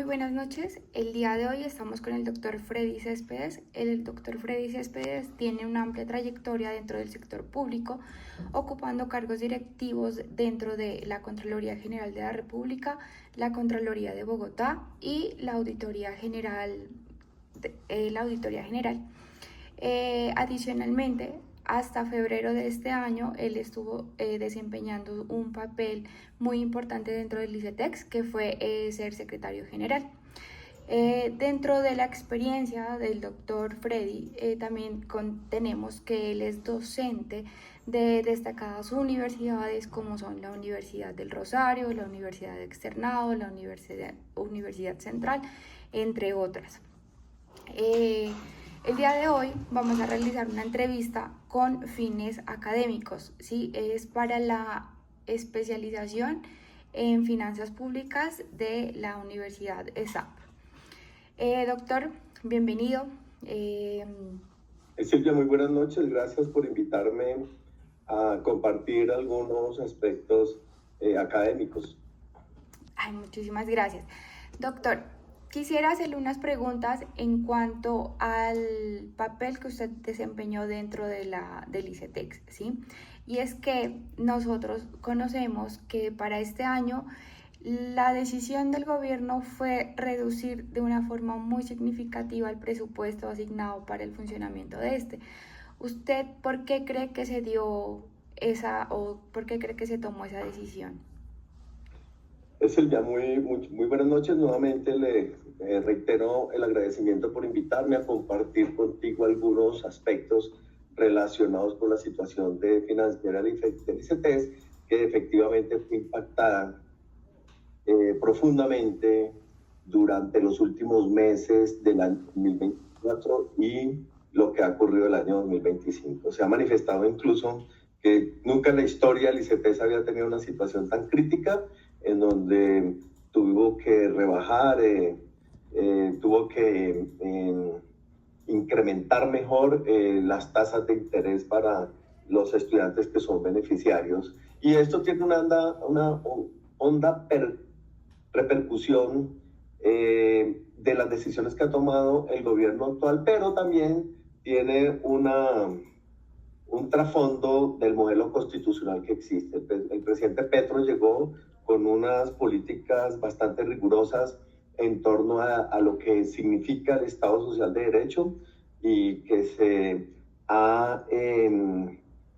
Muy buenas noches. El día de hoy estamos con el doctor Freddy Céspedes. El doctor Freddy Céspedes tiene una amplia trayectoria dentro del sector público, ocupando cargos directivos dentro de la Contraloría General de la República, la Contraloría de Bogotá y la Auditoría General. Adicionalmente, hasta febrero de este año, él estuvo desempeñando un papel muy importante dentro del ICETEX, que fue ser secretario general. Dentro de la experiencia del doctor Freddy, también tenemos que él es docente de destacadas universidades como son la Universidad del Rosario, la Universidad de Externado, la Universidad Central, entre otras. El día de hoy vamos a realizar una entrevista con fines académicos, ¿sí? Es para la especialización en finanzas públicas de la Universidad ESAP. Doctor, bienvenido. Silvia, muy buenas noches. Gracias por invitarme a compartir algunos aspectos académicos. Muchísimas gracias. Doctor, quisiera hacerle unas preguntas en cuanto al papel que usted desempeñó dentro del ICETEX, ¿sí? Y es que nosotros conocemos que para este año la decisión del gobierno fue reducir de una forma muy significativa el presupuesto asignado para el funcionamiento de este. ¿Usted por qué cree que se dio por qué cree que se tomó esa decisión? Silvia, muy buenas noches. Nuevamente le reitero el agradecimiento por invitarme a compartir contigo algunos aspectos relacionados con la situación de financiera del ICETEX, que efectivamente fue impactada profundamente durante los últimos meses del año 2024 y lo que ha ocurrido el año 2025. Se ha manifestado incluso que nunca en la historia el ICETEX había tenido una situación tan crítica en donde tuvo que rebajar, tuvo que incrementar mejor las tasas de interés para los estudiantes que son beneficiarios. Y esto tiene una honda repercusión de las decisiones que ha tomado el gobierno actual, pero también tiene un trasfondo del modelo constitucional que existe. El presidente Petro llegó con unas políticas bastante rigurosas en torno a lo que significa el Estado Social de Derecho y que se ha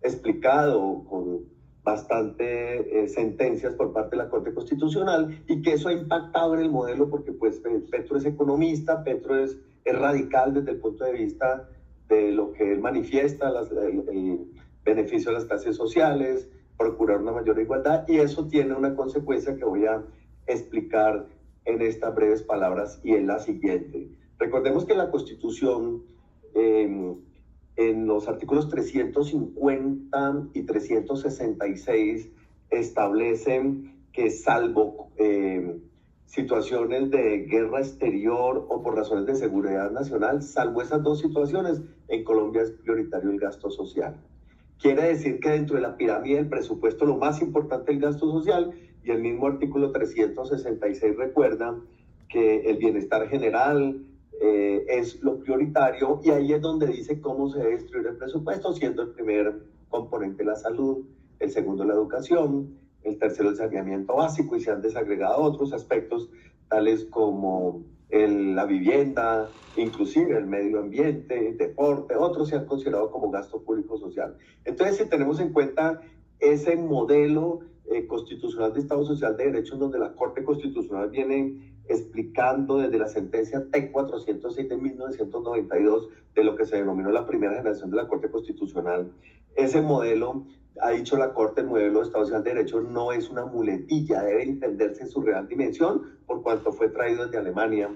explicado con bastantes sentencias por parte de la Corte Constitucional, y que eso ha impactado en el modelo porque pues Petro es economista, Petro es radical desde el punto de vista de lo que él manifiesta, el beneficio de las clases sociales, procurar una mayor igualdad, y eso tiene una consecuencia que voy a explicar en estas breves palabras, y es la siguiente. Recordemos que la Constitución, en los artículos 350 y 366, establecen que salvo situaciones de guerra exterior o por razones de seguridad nacional, salvo esas dos situaciones, en Colombia es prioritario el gasto social. Quiere decir que dentro de la pirámide del presupuesto lo más importante es el gasto social, y el mismo artículo 366 recuerda que el bienestar general es lo prioritario, y ahí es donde dice cómo se debe distribuir el presupuesto, siendo el primer componente la salud, el segundo la educación, el tercero el saneamiento básico, y se han desagregado otros aspectos tales como la vivienda, inclusive el medio ambiente, el deporte, otros se han considerado como gasto público social. Entonces, si tenemos en cuenta ese modelo constitucional de Estado Social de Derecho, donde la Corte Constitucional viene explicando desde la sentencia TEC 406 de 1992, de lo que se denominó la primera generación de la Corte Constitucional, ese modelo, ha dicho la Corte, el modelo de Estado Social de Derecho no es una muletilla, debe entenderse en su real dimensión, por cuanto fue traído desde Alemania,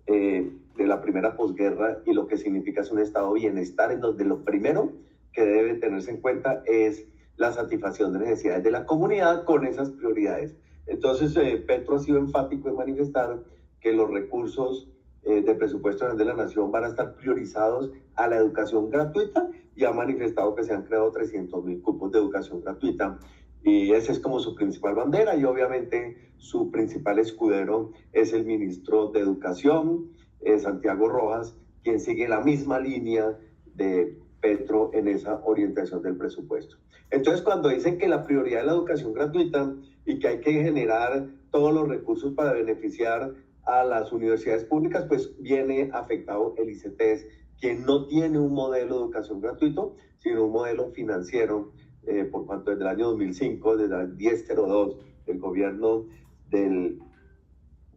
de la primera posguerra, y lo que significa es un estado de bienestar, en donde lo primero que debe tenerse en cuenta es la satisfacción de necesidades de la comunidad con esas prioridades. Entonces, Petro ha sido enfático en manifestar que los recursos del presupuesto general de la Nación van a estar priorizados a la educación gratuita, y ha manifestado que se han creado 300.000 cupos de educación gratuita, Y ese es como su principal bandera, y obviamente su principal escudero es el ministro de Educación, Santiago Rojas, quien sigue la misma línea de Petro en esa orientación del presupuesto. Entonces, cuando dicen que la prioridad es la educación gratuita y que hay que generar todos los recursos para beneficiar a las universidades públicas, pues viene afectado el ICETEX, quien no tiene un modelo de educación gratuito, sino un modelo financiero, por cuanto desde el año 2005, desde el 1002, el gobierno del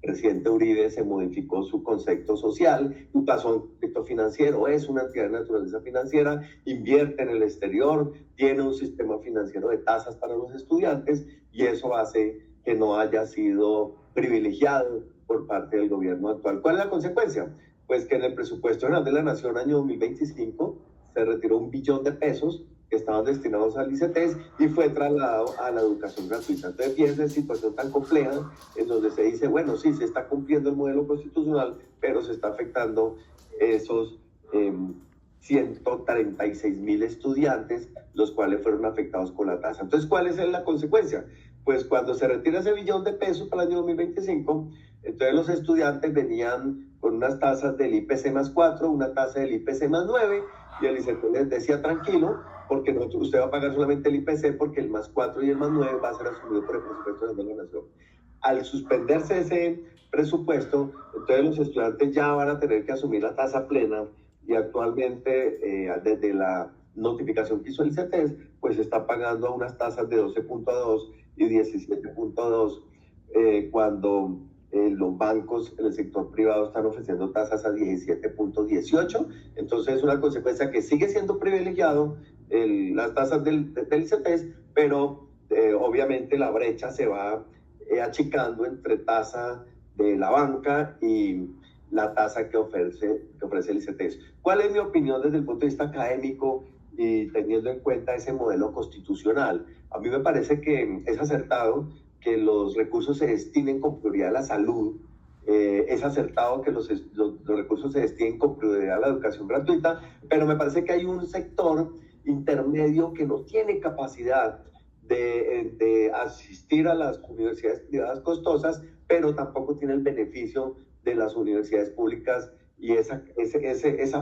presidente Uribe se modificó su concepto social y pasó a un concepto financiero. Es una entidad de naturaleza financiera, invierte en el exterior, tiene un sistema financiero de tasas para los estudiantes, y eso hace que no haya sido privilegiado por parte del gobierno actual. ¿Cuál es la consecuencia? Pues que en el presupuesto general de la Nación año 2025 se retiró 1 billón de pesos que estaban destinados al ICETEX y fue trasladado a la educación gratuita. Entonces, fíjense esa situación tan compleja en donde se dice, bueno, sí, se está cumpliendo el modelo constitucional, pero se está afectando esos 136.000 estudiantes, los cuales fueron afectados con la tasa. Entonces, ¿cuál es la consecuencia? Pues cuando se retira ese billón de pesos para el año 2025, entonces los estudiantes venían con unas tasas del IPC más 4, una tasa del IPC más 9, y el ICETEX les decía tranquilo, porque usted va a pagar solamente el IPC, porque el más 4 y el más 9 va a ser asumido por el presupuesto de la Nación. Al suspenderse ese presupuesto, entonces los estudiantes ya van a tener que asumir la tasa plena, y actualmente desde la notificación que hizo el ICETEX, pues se está pagando a unas tasas de 12.2 y 17.2, cuando los bancos en el sector privado están ofreciendo tasas a 17.18. Entonces es una consecuencia que sigue siendo privilegiado las tasas del ICETEX, pero obviamente la brecha se va achicando entre tasa de la banca y la tasa que ofrece el ICETEX. ¿Cuál es mi opinión desde el punto de vista académico y teniendo en cuenta ese modelo constitucional? A mí me parece que es acertado que los recursos se destinen con prioridad a la salud, es acertado que los recursos se destinen con prioridad a la educación gratuita, pero me parece que hay un sector intermedio que no tiene capacidad de asistir a las universidades privadas costosas, pero tampoco tiene el beneficio de las universidades públicas, y esa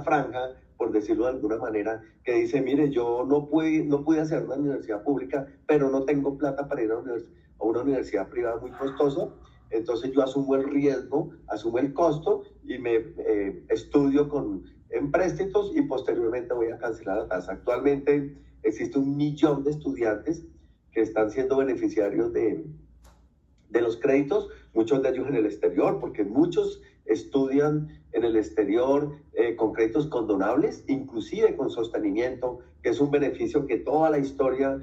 franja, por decirlo de alguna manera, que dice, mire, yo no pude hacer una universidad pública, pero no tengo plata para ir a una universidad privada muy costosa, entonces yo asumo el riesgo, asumo el costo y me estudio en préstitos, y posteriormente voy a cancelar la tasa. Actualmente existe 1 millón de estudiantes que están siendo beneficiarios de los créditos, muchos de ellos en el exterior, porque muchos estudian en el exterior con créditos condonables, inclusive con sostenimiento, que es un beneficio que toda la historia,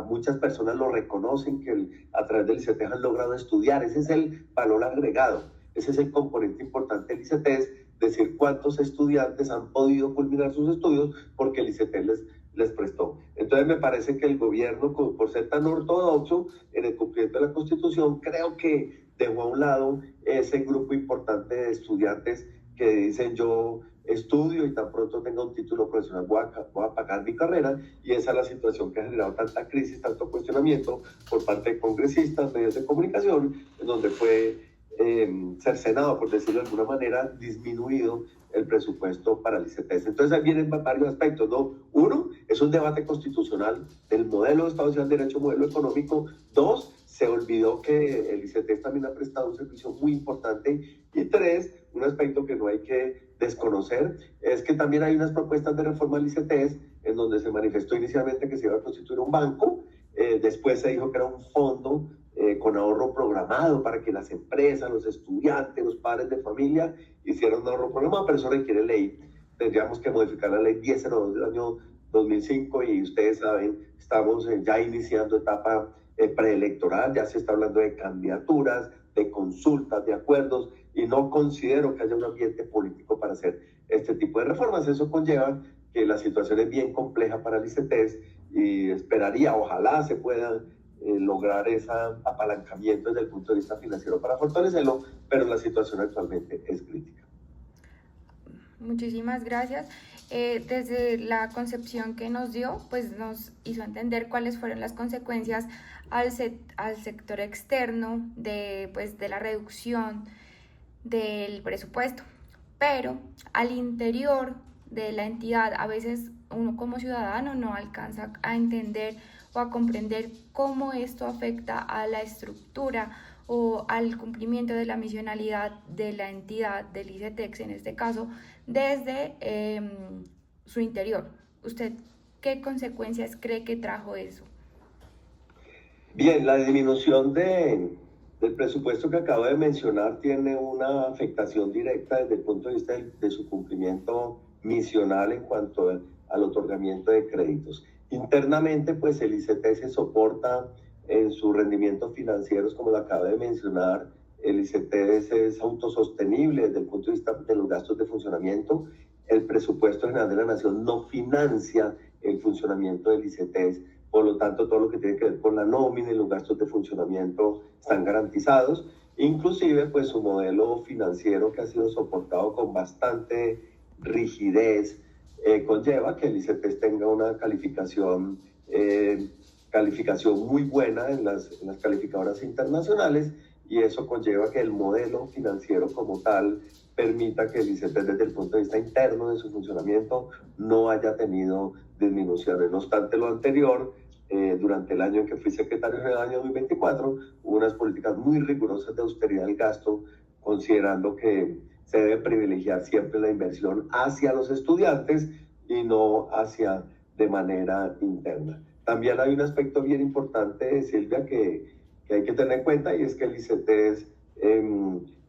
muchas personas lo reconocen, que a través del ICETEX han logrado estudiar. Ese es el valor agregado, ese es el componente importante del ICETEX, decir cuántos estudiantes han podido culminar sus estudios porque el ICETEX les prestó. Entonces me parece que el gobierno, por ser tan ortodoxo en el cumplimiento de la Constitución, creo que dejó a un lado ese grupo importante de estudiantes que dicen, yo estudio y tan pronto tenga un título profesional voy a pagar mi carrera, y esa es la situación que ha generado tanta crisis, tanto cuestionamiento por parte de congresistas, medios de comunicación, en donde fue cercenado, por decirlo de alguna manera, disminuido el presupuesto para el ICETEX. Entonces ahí vienen varios aspectos, ¿no? Uno, es un debate constitucional del modelo de Estado Social de Derecho, modelo económico. Dos, se olvidó que el ICETEX también ha prestado un servicio muy importante. Y tres, un aspecto que no hay que desconocer, es que también hay unas propuestas de reforma al ICETEX en donde se manifestó inicialmente que se iba a constituir un banco, después se dijo que era un fondo con ahorro programado para que las empresas, los estudiantes, los padres de familia hicieran un ahorro programado, pero eso requiere ley. Tendríamos que modificar la ley 1002 del año 2005, y ustedes saben, estamos ya iniciando etapa preelectoral, ya se está hablando de candidaturas, de consultas, de acuerdos, y no considero que haya un ambiente político para hacer este tipo de reformas. Eso conlleva que la situación es bien compleja para el ICETEX, y esperaría, ojalá se pueda lograr ese apalancamiento desde el punto de vista financiero para fortalecerlo, pero la situación actualmente es crítica. Muchísimas gracias. Desde la concepción que nos dio, pues nos hizo entender cuáles fueron las consecuencias al sector externo pues, de la reducción del presupuesto. Pero al interior de la entidad, a veces uno como ciudadano no alcanza a entender o a comprender cómo esto afecta a la estructura o al cumplimiento de la misionalidad de la entidad del ICETEX, en este caso, desde su interior. ¿Usted qué consecuencias cree que trajo eso? Bien, la disminución del presupuesto que acabo de mencionar tiene una afectación directa desde el punto de vista de su cumplimiento misional en cuanto al otorgamiento de créditos. Internamente, pues el ICT se soporta en sus rendimientos financieros, como lo acabo de mencionar. El ICT es autosostenible desde el punto de vista de los gastos de funcionamiento. El presupuesto general de la Nación no financia el funcionamiento del ICT. Por lo tanto, todo lo que tiene que ver con la nómina y los gastos de funcionamiento están garantizados. Inclusive, pues su modelo financiero, que ha sido soportado con bastante rigidez, conlleva que el ICETEX tenga una calificación muy buena en las calificadoras internacionales, y eso conlleva que el modelo financiero como tal permita que el ICETEX, desde el punto de vista interno de su funcionamiento, no haya tenido disminuciones. No obstante lo anterior, durante el año en que fui secretario general del año 2024, hubo unas políticas muy rigurosas de austeridad del gasto, considerando que se debe privilegiar siempre la inversión hacia los estudiantes y no hacia de manera interna. También hay un aspecto bien importante, Silvia, que hay que tener en cuenta, y es que el ICETEX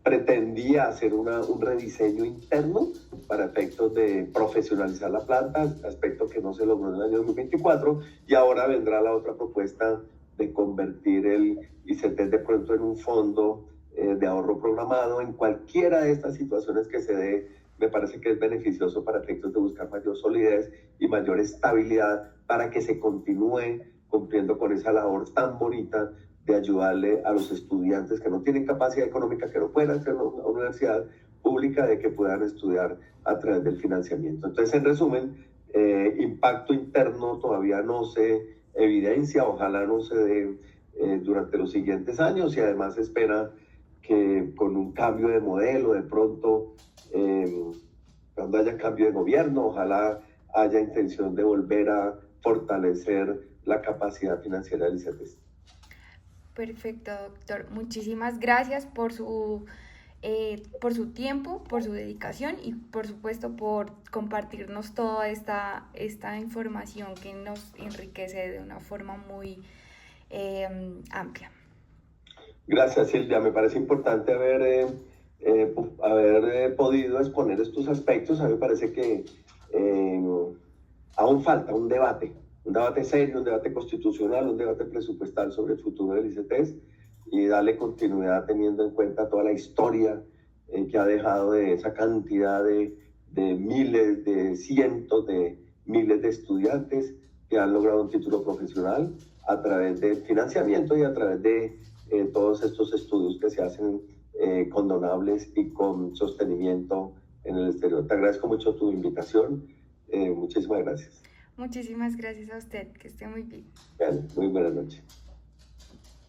pretendía hacer un rediseño interno para efectos de profesionalizar la planta, aspecto que no se logró en el año 2024, y ahora vendrá la otra propuesta de convertir el ICETEX de pronto en un fondo de ahorro programado. En cualquiera de estas situaciones que se dé, me parece que es beneficioso para efectos de buscar mayor solidez y mayor estabilidad para que se continúe cumpliendo con esa labor tan bonita de ayudarle a los estudiantes que no tienen capacidad económica, que no pueden hacer una universidad pública, de que puedan estudiar a través del financiamiento. Entonces, en resumen, impacto interno todavía no se evidencia, ojalá no se dé durante los siguientes años, y además se espera que con un cambio de modelo, de pronto, cuando haya cambio de gobierno, ojalá haya intención de volver a fortalecer la capacidad financiera del ICETEX. Perfecto, doctor. Muchísimas gracias por su tiempo, por su dedicación y por supuesto por compartirnos toda esta información que nos enriquece de una forma muy amplia. Gracias, Silvia. Me parece importante haber podido exponer estos aspectos. A mí me parece que aún falta un debate serio, un debate constitucional, un debate presupuestal sobre el futuro del ICETEX, y darle continuidad teniendo en cuenta toda la historia que ha dejado de esa cantidad de miles, de cientos de miles de estudiantes que han logrado un título profesional a través del financiamiento y a través de todos estos estudios que se hacen condonables y con sostenimiento en el exterior. Te agradezco mucho tu invitación. Muchísimas gracias. Muchísimas gracias a usted, que esté muy bien. Bien, muy buenas noches.